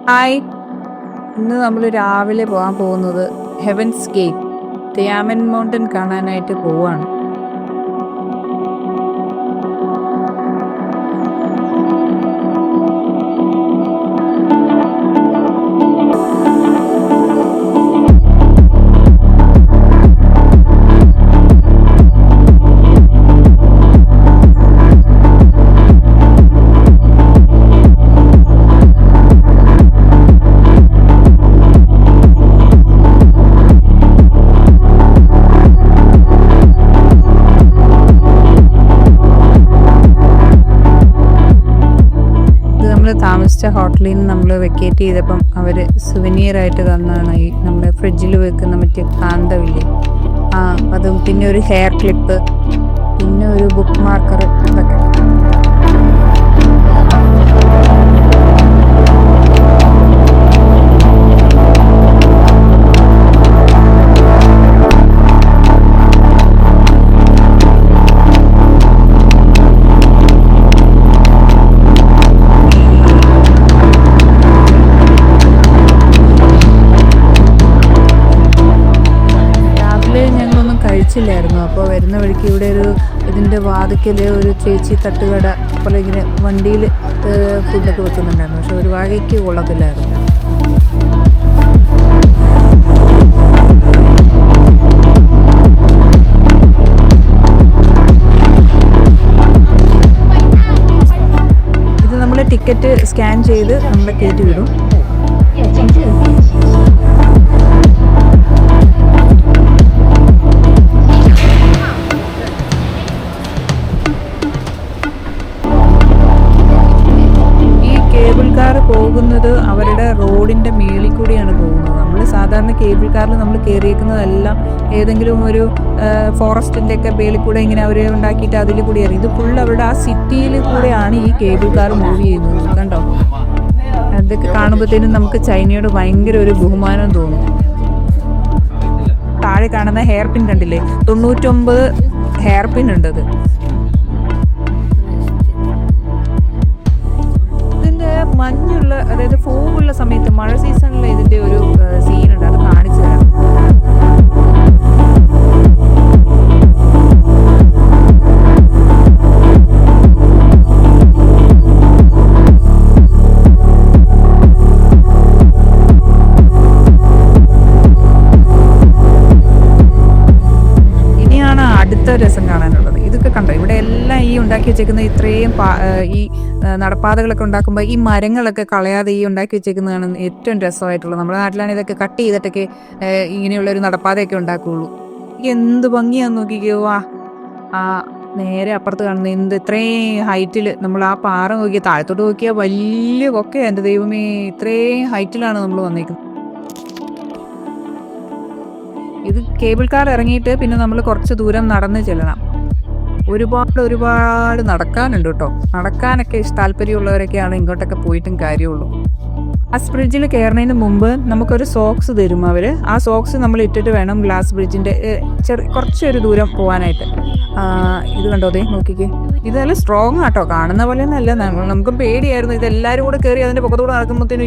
Hi. ഇന്ന് നമ്മൾ രാവിലെ പോകാൻ പോകുന്നത് ഹെവൻസ് ഗേറ്റ് തിയാമൻ മൗണ്ടൻ കാണാനായിട്ട് പോവാണ്. താമസിച്ച ഹോട്ടലിൽ നിന്ന് നമ്മൾ വെക്കേറ്റ് ചെയ്തപ്പം അവർ സുവനീറായിട്ട് തന്നാണ് ഈ നമ്മുടെ ഫ്രിഡ്ജിൽ വെക്കുന്ന മറ്റേ കാന്തമില്ലേ, അതും പിന്നെ ഒരു ഹെയർ ക്ലിപ്പ്, പിന്നെ ഒരു ബുക്ക് മാർക്കർ, ഇതൊക്കെ. കഴിച്ചില്ലായിരുന്നു. അപ്പോൾ വരുന്ന വഴിക്ക് ഇവിടെ ഇതിൻ്റെ വാതിക്കൽ ഒരു ചേച്ചി തട്ടുകട പോലെ ഇങ്ങനെ വണ്ടിയിൽ ഫുഡൊക്കെ വെക്കുന്നുണ്ടായിരുന്നു. പക്ഷെ ഒരു വഴിക്ക് കൊള്ളത്തില്ലായിരുന്നു. ഇത് നമ്മൾ ടിക്കറ്റ് സ്കാൻ ചെയ്ത് നമ്മളെ കയറ്റി വിടും. പോകുന്നത് അവരുടെ റോഡിൻ്റെ മേളിൽ കൂടിയാണ് പോകുന്നത്. നമ്മൾ സാധാരണ കേബിൾ കാറിൽ നമ്മൾ കയറിയേക്കുന്നതെല്ലാം ഏതെങ്കിലും ഒരു ഫോറസ്റ്റിൻ്റെ ഒക്കെ മേളിൽ കൂടെ ഇങ്ങനെ അവർ ഉണ്ടാക്കിയിട്ട് അതിൽ കൂടിയാണ്. ഇത് ഫുൾ അവരുടെ ആ സിറ്റിയിൽ കൂടെയാണ് ഈ കേബിൾ കാർ മൂവ് ചെയ്യുന്നത്. കണ്ടോ, അതൊക്കെ കാണുമ്പോഴത്തേനും നമുക്ക് ചൈനയോട് ഭയങ്കര ഒരു ബഹുമാനം തോന്നും. താഴെ കാണുന്ന ഹെയർ പിൻ കണ്ടില്ലേ, 99 ഹെയർ പിൻ ഉണ്ടത്. മഞ്ഞുള്ള, അതായത് ഫോഗുള്ള സമയത്ത്, മഴ സീസണിൽ ഇതിൻ്റെ ഒരു സീനുണ്ട്, അത് കാണിച്ചു തരാം. ഇനിയാണ് അടുത്ത രസം കാണാനുള്ളത്. ഇതൊക്കെ കണ്ടോ, ഇവിടെ എല്ലാം ഈ ഉണ്ടാക്കി വെച്ചേക്കുന്ന ഇത്രയും ഈ നടപ്പാതകളൊക്കെ ഉണ്ടാക്കുമ്പോൾ ഈ മരങ്ങളൊക്കെ കളയാതെ ഈ ഉണ്ടാക്കി വെച്ചേക്കുന്നതാണ് ഏറ്റവും രസമായിട്ടുള്ളത്. നമ്മുടെ നാട്ടിലാണ് ഇതൊക്കെ കട്ട് ചെയ്തിട്ടൊക്കെ ഇങ്ങനെയുള്ളൊരു നടപ്പാതയൊക്കെ ഉണ്ടാക്കുകയുള്ളൂ. എന്ത് ഭംഗിയാന്ന് നോക്കിക്കോ. നേരെ അപ്പുറത്ത് കാണുന്ന ഇത്രയും ഹൈറ്റിൽ നമ്മൾ ആ പാറ നോക്കിയാൽ, താഴത്തോട്ട് നോക്കിയാൽ വലിയ കൊക്കയാണ്. എൻ്റെ ദൈവമേ, ഇത്രയും ഹൈറ്റിലാണ് നമ്മൾ വന്നേക്കുന്നത്. ഇത് കേബിൾ കാർ ഇറങ്ങിയിട്ട് പിന്നെ നമ്മൾ കുറച്ച് ദൂരം നടന്ന് ചെല്ലണം. ഒരുപാട് നടക്കാനുണ്ട് കേട്ടോ. നടക്കാനൊക്കെ താല്പര്യമുള്ളവരൊക്കെയാണ് ഇങ്ങോട്ടൊക്കെ പോയിട്ടും കാര്യമുള്ളൂ. ആ ബ്രിഡ്ജിൽ കയറുന്നതിന് മുമ്പ് നമുക്കൊരു സോക്സ് തരും അവർ. ആ സോക്സ് നമ്മൾ ഇട്ടിട്ട് വേണം ഗ്ലാസ് ബ്രിഡ്ജിൻ്റെ കുറച്ചൊരു ദൂരം പോകാനായിട്ട്. ഇത് കണ്ടോ, അതേ നോക്കിക്കേ, ഇതെല്ലാം സ്ട്രോങ് ആട്ടോ, കാണുന്ന പോലെ ഒന്നും അല്ല. നമുക്ക് പേടിയായിരുന്നു ഇതെല്ലാവരും കൂടെ കയറി അതിൻ്റെ പുറത്തുകൂടെ നടക്കുമ്പോഴത്തേനും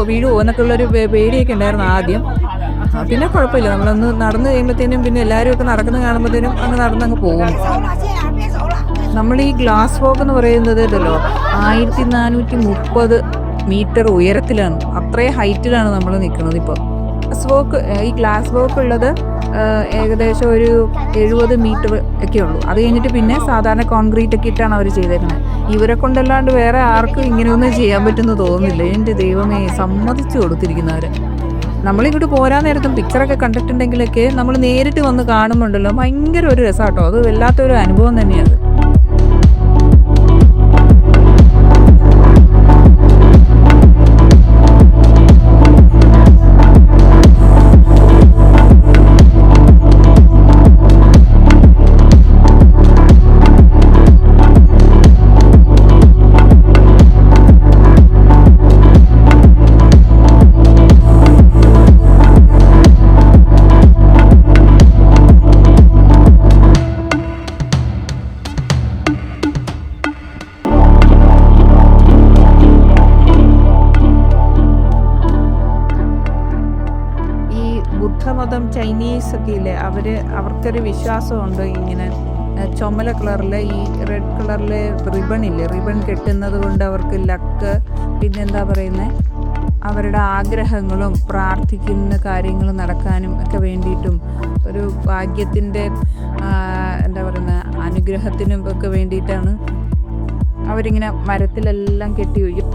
വീഴുവോ എന്നൊക്കെ ഉള്ളൊരു പേടിയൊക്കെ ഉണ്ടായിരുന്നു ആദ്യം. പിന്നെ കുഴപ്പമില്ല, നമ്മളൊന്ന് നടന്നു കഴിയുമ്പോഴത്തേനും പിന്നെ എല്ലാവരും ഒക്കെ നടക്കുന്നത് കാണുമ്പോഴത്തേനും നടന്നങ്ങ് പോകും. നമ്മൾ ഈ ഗ്ലാസ് വോക്ക് എന്ന് പറയുന്നത് ഇതല്ലോ 1430 മീറ്റർ ഉയരത്തിലാണ്, അത്രയും ഹൈറ്റിലാണ് നമ്മൾ നിൽക്കുന്നത് ഇപ്പോൾ. ഈ ഗ്ലാസ് വോക്ക് ഉള്ളത് ഏകദേശം ഒരു 70 മീറ്റർ ഒക്കെ ഉള്ളൂ. അത് കഴിഞ്ഞിട്ട് പിന്നെ സാധാരണ കോൺക്രീറ്റ് ഒക്കെ ഇട്ടാണ് അവർ ചെയ്തേക്കുന്നത്. ഇവരെ കൊണ്ടല്ലാണ്ട് വേറെ ആർക്കും ഇങ്ങനെയൊന്നും ചെയ്യാൻ പറ്റുമെന്ന് തോന്നുന്നില്ല. എൻ്റെ ദൈവമേ, സമ്മതിച്ചു കൊടുത്തിരിക്കുന്നവർ. നമ്മളിങ്ങോട്ട് പോരാൻ നേരത്തും പിക്ചറൊക്കെ കണ്ടിട്ടുണ്ടെങ്കിലൊക്കെ നമ്മൾ നേരിട്ട് വന്ന് കാണുമ്പോണ്ടല്ലോ ഭയങ്കര ഒരു രസമാട്ടോ. അത് വല്ലാത്തൊരു അനുഭവം തന്നെയാണ്. മതം ചൈനീസ് ഒക്കെ ഇല്ലേ, അവർക്കൊരു വിശ്വാസമുണ്ട് ഇങ്ങനെ ചുമല കളറിൽ ഈ റെഡ് കളറിൽ റിബൺ കെട്ടുന്നത് കൊണ്ട് അവർക്ക് ലക്ക്, പിന്നെന്താ പറയുന്നത്, അവരുടെ ആഗ്രഹങ്ങളും പ്രാർത്ഥിക്കുന്ന കാര്യങ്ങളും നടക്കാനും ഒക്കെ വേണ്ടിയിട്ടും ഒരു ഭാഗ്യത്തിൻ്റെ എന്താ പറയുന്ന അനുഗ്രഹത്തിനും ഒക്കെ വേണ്ടിയിട്ടാണ് അവരിങ്ങനെ മരത്തിലെല്ലാം കെട്ടി ഒഴിക്കും.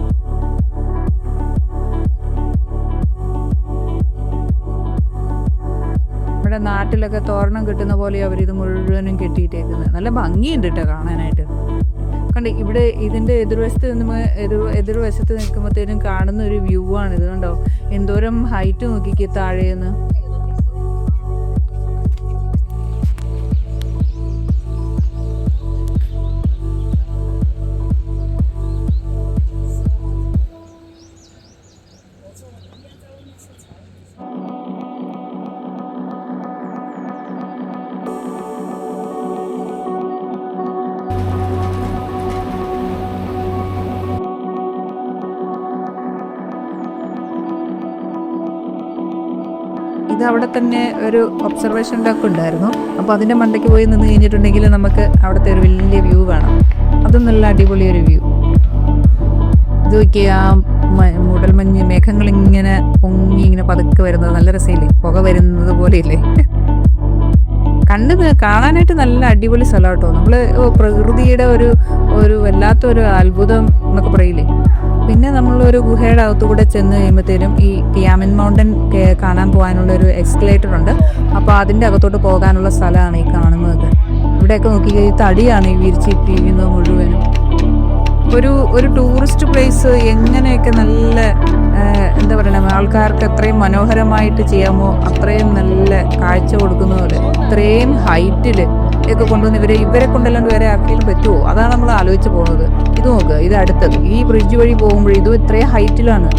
നമ്മുടെ നാട്ടിലൊക്കെ തോരണം കിട്ടുന്ന പോലെ അവരിത് മുഴുവനും കെട്ടിയിട്ടേക്കുന്നത്. നല്ല ഭംഗിയുണ്ട് കേട്ടോ കാണാനായിട്ട്. കണ്ട് ഇവിടെ ഇതിൻ്റെ എതിർവശത്ത് നിൽക്കുമ്പോഴത്തേനും കാണുന്ന ഒരു വ്യൂ ആണിത്. കണ്ടോ എന്തോരം ഹൈറ്റ് നോക്കിക്കേ താഴേന്ന്. ഇത് അവിടെ തന്നെ ഒരു ഒബ്സർവേഷൻ ഡെക്ക് ഉണ്ടായിരുന്നു. അപ്പോൾ അതിൻ്റെ മണ്ടയ്ക്ക് പോയി നിന്ന് കഴിഞ്ഞിട്ടുണ്ടെങ്കിൽ നമുക്ക് അവിടുത്തെ ഒരു വലിയ വ്യൂ കാണാം. അതും നല്ല അടിപൊളി ഒരു വ്യൂ. ഇത് നോക്കിയാൽ ആ മൂടൽമഞ്ഞ് മേഘങ്ങളിങ്ങനെ പൊങ്ങി ഇങ്ങനെ പതുക്കെ വരുന്നത് നല്ല രസമില്ലേ, പുക വരുന്നത് പോലെയില്ലേ. കാണാനായിട്ട് നല്ല അടിപൊളി സ്ഥലം കേട്ടോ. നമ്മൾ പ്രകൃതിയുടെ ഒരു വല്ലാത്തൊരു അത്ഭുതം എന്നൊക്കെ പറയില്ലേ. പിന്നെ നമ്മളൊരു ഗുഹയുടെ അകത്തുകൂടെ ചെന്ന് കഴിയുമ്പോഴത്തേനും ഈ ടിയാമൻ മൗണ്ടൻ കാണാൻ പോകാനുള്ള ഒരു എക്സ്കലേറ്റർ ഉണ്ട്. അപ്പോൾ അതിൻ്റെ അകത്തോട്ട് പോകാനുള്ള സ്ഥലമാണ് ഈ കാണുന്നത്. ഇവിടെയൊക്കെ നോക്കി ഈ തടിയാണ് ഈ വിരിച്ചിട്ടിരിക്കുന്നത് മുഴുവനും. ഒരു ടൂറിസ്റ്റ് പ്ലേസ് എങ്ങനെയൊക്കെ നല്ല എന്താ പറയുക, ആൾക്കാർക്ക് അത്രയും മനോഹരമായിട്ട് ചെയ്യാമോ അത്രയും നല്ല കാഴ്ച കൊടുക്കുന്ന പോലെ ഇത്രയും ഹൈറ്റിൽ ഒക്കെ കൊണ്ടുവന്ന് ഇവരെ കൊണ്ടല്ലാണ്ട് വേറെ ആർക്കെങ്കിലും പറ്റുമോ? അതാണ് നമ്മൾ ആലോചിച്ച് പോകുന്നത്. ഇത് നോക്ക്, ഇത് അടുത്തത് ഈ ബ്രിഡ്ജ് വഴി പോകുമ്പോൾ ഇതും ഇത്രയും ഹൈറ്റിലാണ്.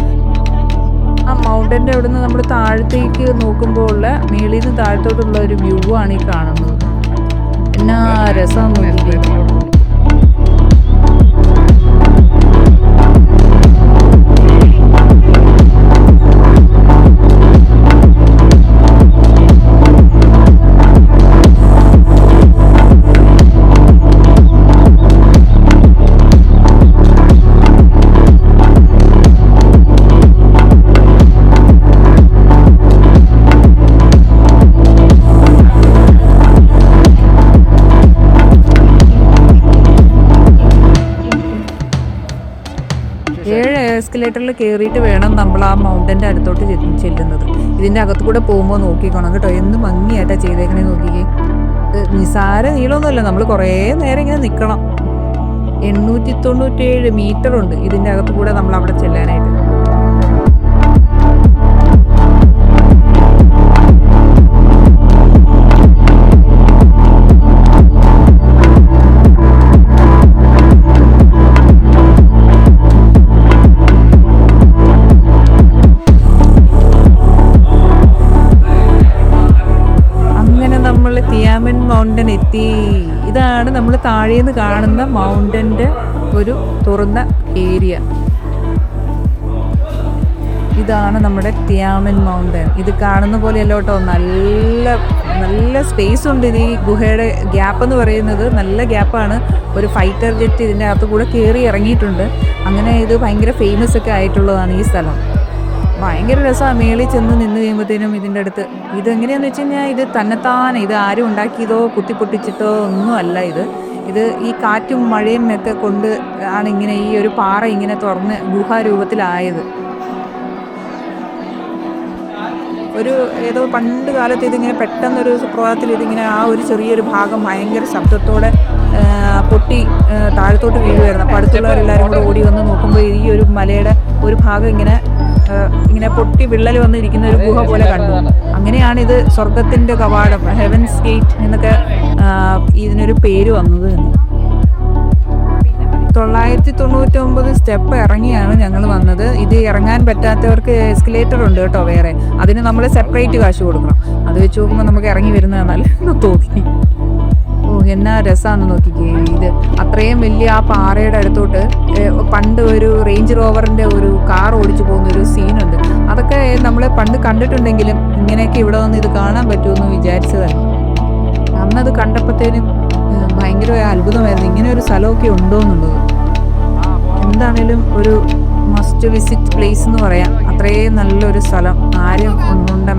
ആ മൗണ്ടൻ്റെ അവിടെ നിന്ന് നമ്മൾ താഴത്തേക്ക് നോക്കുമ്പോൾ ഉള്ള മേളിൽ നിന്ന് താഴത്തോട്ടുള്ള ഒരു വ്യൂ ആണ് ഈ കാണുന്നത്. എന്നാ രസം നോക്കിയിട്ട്. എസ്കലേറ്ററിൽ കയറിയിട്ട് വേണം നമ്മൾ ആ മൗണ്ടൻ്റെ അടുത്തോട്ട് ചെല്ലുന്നത്. ഇതിൻ്റെ അകത്തു കൂടെ പോകുമ്പോൾ നോക്കിക്കോണം കേട്ടോ, എന്ത് ഭംഗിയായിട്ടാണ് ചെയ്തേക്കണേ നോക്കിക്കേ. നിസാര നീളമൊന്നുമല്ല, നമ്മൾ കുറേ നേരം ഇങ്ങനെ നിൽക്കണം. 897 മീറ്റർ ഉണ്ട് ഇതിൻ്റെ അകത്തു കൂടെ നമ്മൾ അവിടെ ചെല്ലാനായിട്ട്. ടിയാമൻ മൗണ്ടൻ എത്തി. ഇതാണ് നമ്മൾ താഴേന്ന് കാണുന്ന മൗണ്ടൻ്റെ ഒരു തുറന്ന ഏരിയ. ഇതാണ് നമ്മുടെ ടിയാമൻ മൗണ്ടൻ. ഇത് കാണുന്ന പോലെയല്ല കേട്ടോ, നല്ല സ്പേസ് ഉണ്ട്. ഇത് ഈ ഗുഹയുടെ ഗ്യാപ്പ് എന്ന് പറയുന്നത് നല്ല ഗ്യാപ്പാണ്. ഒരു ഫൈറ്റർ ജെറ്റ് ഇതിൻ്റെ അകത്ത് കൂടെ കയറി ഇറങ്ങിയിട്ടുണ്ട്. അങ്ങനെ ഇത് ഭയങ്കര ഫേമസ് ഒക്കെ ആയിട്ടുള്ളതാണ് ഈ സ്ഥലം. ഭയങ്കര രസമാണ് മേളിൽ ചെന്ന് നിന്ന് കഴിയുമ്പോഴത്തേനും ഇതിൻ്റെ അടുത്ത്. ഇതെങ്ങനെയാണെന്ന് വെച്ച് കഴിഞ്ഞാൽ ഇത് തന്നെത്താനെ, ഇത് ആരും ഉണ്ടാക്കിയതോ കുത്തിപ്പൊട്ടിച്ചിട്ടോ ഒന്നും അല്ല. ഇത് ഈ കാറ്റും മഴയും ഒക്കെ കൊണ്ട് ആണ് ഇങ്ങനെ ഈ ഒരു പാറ ഇങ്ങനെ തുറന്ന് ഗുഹാരൂപത്തിലായത്. ഏതോ പണ്ട് കാലത്ത് ഇതിങ്ങനെ പെട്ടെന്നൊരു സുപ്രഭാതത്തിൽ ഇതിങ്ങനെ ആ ഒരു ചെറിയൊരു ഭാഗം ഭയങ്കര ശബ്ദത്തോടെ പൊട്ടി താഴത്തോട്ട് വീഴുമായിരുന്നു. അപ്പോൾ അടുത്തുള്ളവരെല്ലാവരും കൂടെ ഓടി വന്ന് നോക്കുമ്പോൾ ഈ ഒരു മലയുടെ ഒരു ഭാഗം ഇങ്ങനെ പൊട്ടി വിള്ളൽ വന്നിരിക്കുന്ന ഒരു ഗുഹ പോലെ കണ്ടു. അങ്ങനെയാണ് ഇത് സ്വർഗത്തിൻ്റെ കവാടം, ഹെവൻസ് ഗേറ്റ് എന്നൊക്കെ ഇതിനൊരു പേര് വന്നത് തന്നെ. 999 സ്റ്റെപ്പ് ഇറങ്ങിയാണ് ഞങ്ങൾ വന്നത്. ഇത് ഇറങ്ങാൻ പറ്റാത്തവർക്ക് എസ്കലേറ്റർ ഉണ്ട് കേട്ടോ വേറെ. അതിന് നമ്മൾ സെപ്പറേറ്റ് കാശ് കൊടുക്കണം. അത് വെച്ച് നോക്കുമ്പോൾ നമുക്ക് ഇറങ്ങി വരുന്നതാണെന്ന് തോന്നി. എന്നാ രസമാണെന്ന് നോക്കിക്കേ. ഇത് അത്രയും വലിയ ആ പാറയുടെ അടുത്തോട്ട് പണ്ട് ഒരു റേഞ്ച് റോവറിൻ്റെ ഒരു കാർ ഓടിച്ചു പോകുന്ന ഒരു സീനുണ്ട്. അതൊക്കെ നമ്മൾ പണ്ട് കണ്ടിട്ടുണ്ടെങ്കിലും ഇങ്ങനെയൊക്കെ ഇവിടെ വന്ന് ഇത് കാണാൻ പറ്റുമെന്ന് വിചാരിച്ചതല്ല. അന്നത് കണ്ടപ്പോഴത്തേനും ഭയങ്കര അത്ഭുതമായിരുന്നു, ഇങ്ങനെ ഒരു സ്ഥലമൊക്കെ ഉണ്ടോ എന്നുള്ളത്. എന്താണേലും ഒരു മസ്റ്റ് വിസിറ്റ് പ്ലേസ് എന്ന് പറയാം. അത്രയും നല്ലൊരു സ്ഥലം. ആരും ഒന്നുകൊണ്ട്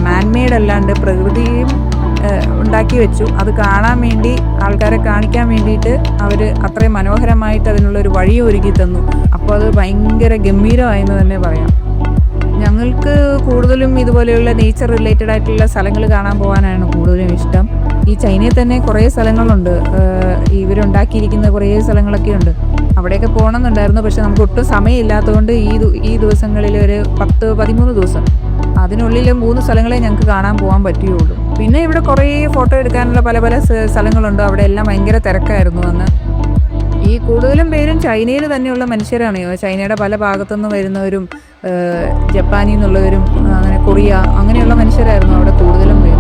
മാൻമെയ്ഡ് അല്ലാണ്ട് പ്രകൃതിയും ഉണ്ടാക്കി വെച്ചു. അത് കാണാൻ വേണ്ടി, ആൾക്കാരെ കാണിക്കാൻ വേണ്ടിയിട്ട് അവർ അത്രയും മനോഹരമായിട്ട് അതിനുള്ളൊരു വഴി ഒരുക്കി തന്നു. അപ്പോൾ അത് ഭയങ്കര ഗംഭീരമായെന്ന് തന്നെ പറയാം. ഞങ്ങൾക്ക് കൂടുതലും ഇതുപോലെയുള്ള നേച്ചർ റിലേറ്റഡ് ആയിട്ടുള്ള സ്ഥലങ്ങൾ കാണാൻ പോകാനാണ് കൂടുതലും ഇഷ്ടം. ഈ ചൈനയിൽ തന്നെ കുറേ സ്ഥലങ്ങളുണ്ട്, ഇവരുണ്ടാക്കിയിരിക്കുന്ന കുറേ സ്ഥലങ്ങളൊക്കെ ഉണ്ട്. അവിടെയൊക്കെ പോകണമെന്നുണ്ടായിരുന്നു. പക്ഷെ നമുക്ക് ഒട്ടും സമയമില്ലാത്തതുകൊണ്ട് ഈ ദിവസങ്ങളിൽ ഒരു 10-13 ദിവസം അതിനുള്ളിൽ 3 സ്ഥലങ്ങളെ ഞങ്ങൾക്ക് കാണാൻ പോകാൻ പറ്റുകയുള്ളൂ. പിന്നെ ഇവിടെ കുറേ ഫോട്ടോ എടുക്കാനുള്ള പല പല സ്ഥലങ്ങളുണ്ട്. അവിടെ എല്ലാം ഭയങ്കര തിരക്കായിരുന്നു അന്ന്. ഈ കൂടുതലും പേരും ചൈനയിൽ തന്നെയുള്ള മനുഷ്യരാണ്. ചൈനയുടെ പല ഭാഗത്തുനിന്ന് വരുന്നവരും ജപ്പാനിൽ നിന്നുള്ളവരും അങ്ങനെ കൊറിയ അങ്ങനെയുള്ള മനുഷ്യരായിരുന്നു അവിടെ കൂടുതലും പേര്.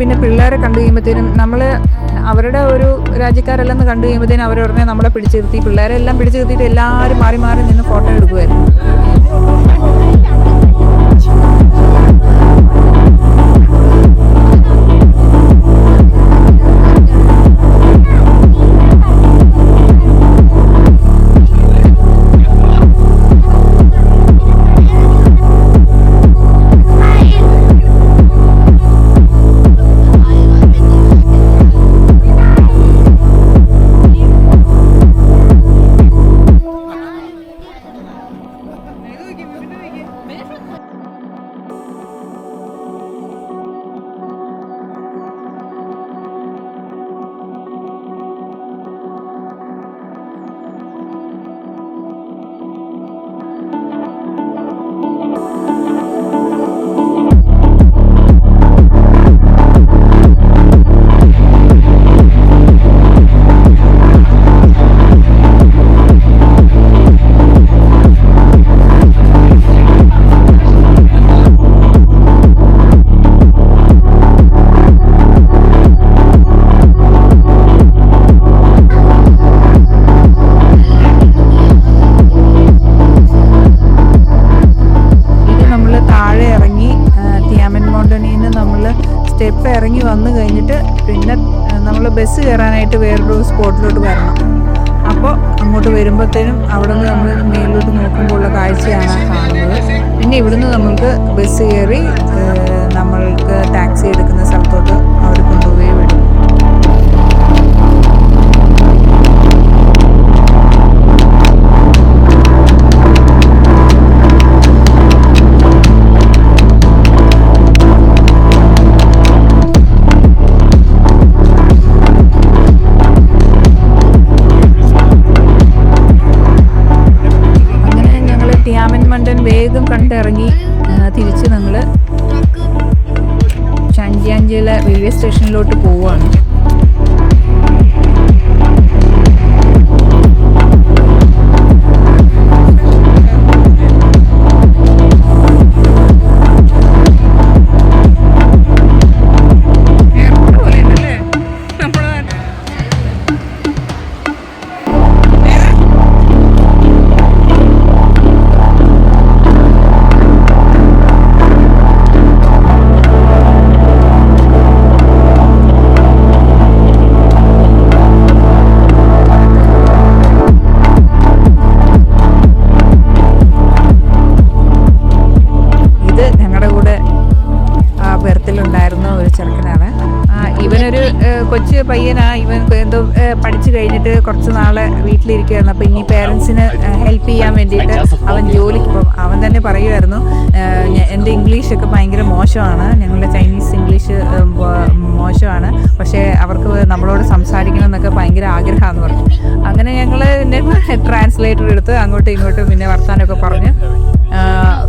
പിന്നെ പിള്ളേരെ കണ്ടു കഴിയുമ്പോഴത്തേനും നമ്മൾ അവരുടെ ഒരു രാജ്യക്കാരെല്ലാം കണ്ടു കഴിയുമ്പോഴത്തേനും അവരുടനെ നമ്മളെ പിടിച്ചിരുത്തി, പിള്ളേരെ എല്ലാം പിടിച്ചിരുത്തിയിട്ട് എല്ലാവരും മാറി മാറി നിന്ന് ഫോട്ടോ എടുക്കുമായിരുന്നു. സ്റ്റെപ്പ് ഇറങ്ങി വന്നു കഴിഞ്ഞിട്ട് പിന്നെ നമ്മൾ ബസ് കയറാനായിട്ട് വേറൊരു സ്പോട്ടിലോട്ട് വരണം. അപ്പോൾ അങ്ങോട്ട് വരുമ്പോഴത്തേനും അവിടെ നിന്ന് നമ്മൾ മേലിലോട്ട് നോക്കുമ്പോൾ ഉള്ള കാഴ്ചയാണ് കാണുന്നത്. പിന്നെ ഇവിടുന്ന് നമ്മൾക്ക് ബസ് കയറി നമ്മൾക്ക് ടാക്സി എടുക്കുന്ന സ്ഥലത്തോട്ട് അവർ കൊണ്ടുപോയി വിടും. വേഗം കണ്ടിറങ്ങി തിരിച്ച് ഞങ്ങൾ ഷാൻജിയാഞ്ചിയിലെ റെയിൽവേ സ്റ്റേഷനിലോട്ട് പോവുകയാണ്. കൊച്ചു പയ്യനാ, ഇവൻ എന്തോ പഠിച്ചു കഴിഞ്ഞിട്ട് കുറച്ച് നാളെ വീട്ടിലിരിക്കുകയായിരുന്നു. അപ്പോൾ ഇനി പേരൻസിന് ഹെൽപ്പ് ചെയ്യാൻ വേണ്ടിയിട്ട് അവൻ ജോലിക്ക് പോകും. അവൻ തന്നെ പറയുമായിരുന്നു, എൻ്റെ ഇംഗ്ലീഷൊക്കെ ഭയങ്കര മോശമാണ്, ഞങ്ങളുടെ ചൈനീസ് ഇംഗ്ലീഷ് മോശമാണ്, പക്ഷേ അവർക്ക് നമ്മളോട് സംസാരിക്കണം എന്നൊക്കെ ഭയങ്കര ആഗ്രഹമാണെന്ന് പറഞ്ഞു. അങ്ങനെ ഞങ്ങൾ പിന്നെ ട്രാൻസ്ലേറ്റർ എടുത്ത് അങ്ങോട്ടും ഇങ്ങോട്ടും പിന്നെ വർത്താനമൊക്കെ പറഞ്ഞ്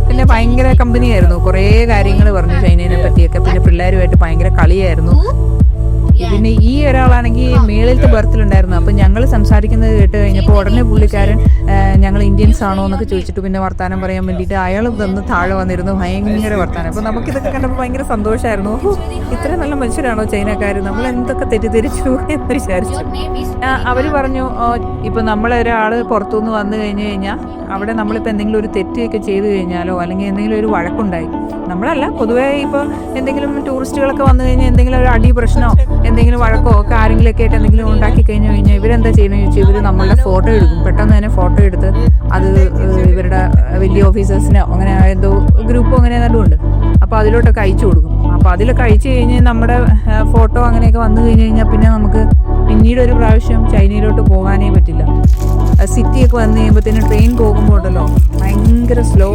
പിന്നെ ഭയങ്കര കമ്പനിയായിരുന്നു. കുറേ കാര്യങ്ങൾ പറഞ്ഞു ചൈനയെ പറ്റിയൊക്കെ. പിന്നെ പിള്ളേരുമായിട്ട് ഭയങ്കര കളിയായിരുന്നു. പിന്നെ ഈ ഒരാളാണെങ്കിൽ മേളിലത്തെ ബർത്തിലുണ്ടായിരുന്നു. അപ്പം ഞങ്ങൾ സംസാരിക്കുന്നത് കേട്ട് കഴിഞ്ഞപ്പോൾ ഉടനെ പുള്ളിക്കാരൻ ഞങ്ങൾ ഇന്ത്യൻസ് ആണോ എന്നൊക്കെ ചോദിച്ചിട്ട് പിന്നെ വർത്താനം പറയാൻ വേണ്ടിയിട്ട് അയാൾ വന്ന് താഴെ വന്നിരുന്നു. ഭയങ്കര വർത്താനം. അപ്പോൾ നമുക്കിതൊക്കെ കണ്ടപ്പോൾ ഭയങ്കര സന്തോഷമായിരുന്നു. ഇത്ര നല്ല മനുഷ്യരാണോ ചൈനക്കാർ, നമ്മൾ എന്തൊക്കെ തെറ്റിദ്ധരിച്ചു എന്ന് വിചാരിച്ചു. അവർ പറഞ്ഞു ഇപ്പം നമ്മളൊരാൾ പുറത്തുനിന്ന് വന്നു കഴിഞ്ഞ് കഴിഞ്ഞാൽ അവിടെ നമ്മളിപ്പോൾ എന്തെങ്കിലും ഒരു തെറ്റൊക്കെ ചെയ്തു കഴിഞ്ഞാലോ അല്ലെങ്കിൽ എന്തെങ്കിലും ഒരു വഴക്കുണ്ടായി, നമ്മളല്ല പൊതുവേ ഇപ്പോൾ എന്തെങ്കിലും ടൂറിസ്റ്റുകളൊക്കെ വന്നു കഴിഞ്ഞാൽ എന്തെങ്കിലും ഒരു അടി പ്രശ്നമോ എന്തെങ്കിലും വഴക്കോ ഒക്കെ ആരെങ്കിലുമൊക്കെ ആയിട്ട് എന്തെങ്കിലും ഉണ്ടാക്കി കഴിഞ്ഞ് കഴിഞ്ഞാൽ ഇവരെന്താ ചെയ്യുന്നത് ചോദിച്ചാൽ ഇവർ നമ്മളുടെ ഫോട്ടോ എടുക്കും. പെട്ടെന്ന് തന്നെ ഫോട്ടോ എടുത്ത് അത് ഇവരുടെ വലിയ ഓഫീസേഴ്സിനോ അങ്ങനെ എന്തോ ഗ്രൂപ്പോ അങ്ങനെ ഏതാണ്ടും ഉണ്ട്, അപ്പോൾ അതിലോട്ടൊക്കെ അയച്ചു കൊടുക്കും. അപ്പോൾ അതിലൊക്കെ അയച്ചു കഴിഞ്ഞ് നമ്മുടെ ഫോട്ടോ അങ്ങനെയൊക്കെ വന്നു കഴിഞ്ഞ് കഴിഞ്ഞാൽ പിന്നെ നമുക്ക് പിന്നീട് ഒരു പ്രാവശ്യം ചൈനയിലോട്ട് പോകാനേ പറ്റില്ല. സിറ്റിയൊക്കെ വന്നു കഴിയുമ്പോഴത്തേനും ട്രെയിൻ പോകുമ്പോൾ ഉണ്ടല്ലോ ഭയങ്കര സ്ലോ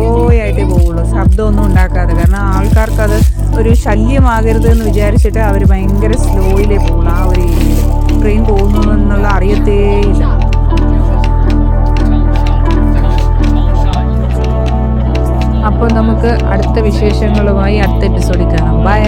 ആയിട്ടേ പോവുള്ളൂ, ശബ്ദമൊന്നും ഉണ്ടാക്കാതെ. കാരണം ആൾക്കാർക്കത് ഒരു ശല്യമാകരുത് എന്ന് വിചാരിച്ചിട്ട് അവർ ഭയങ്കര സ്ലോയിലേ പോകുള്ളൂ. ആ ഒരു ഏരിയയിൽ ട്രെയിൻ പോകുന്നു എന്നുള്ള അറിയത്തേയില്ല. അപ്പോൾ നമുക്ക് അടുത്ത വിശേഷങ്ങളുമായി അടുത്ത എപ്പിസോഡിൽ കാണാം. ബൈ.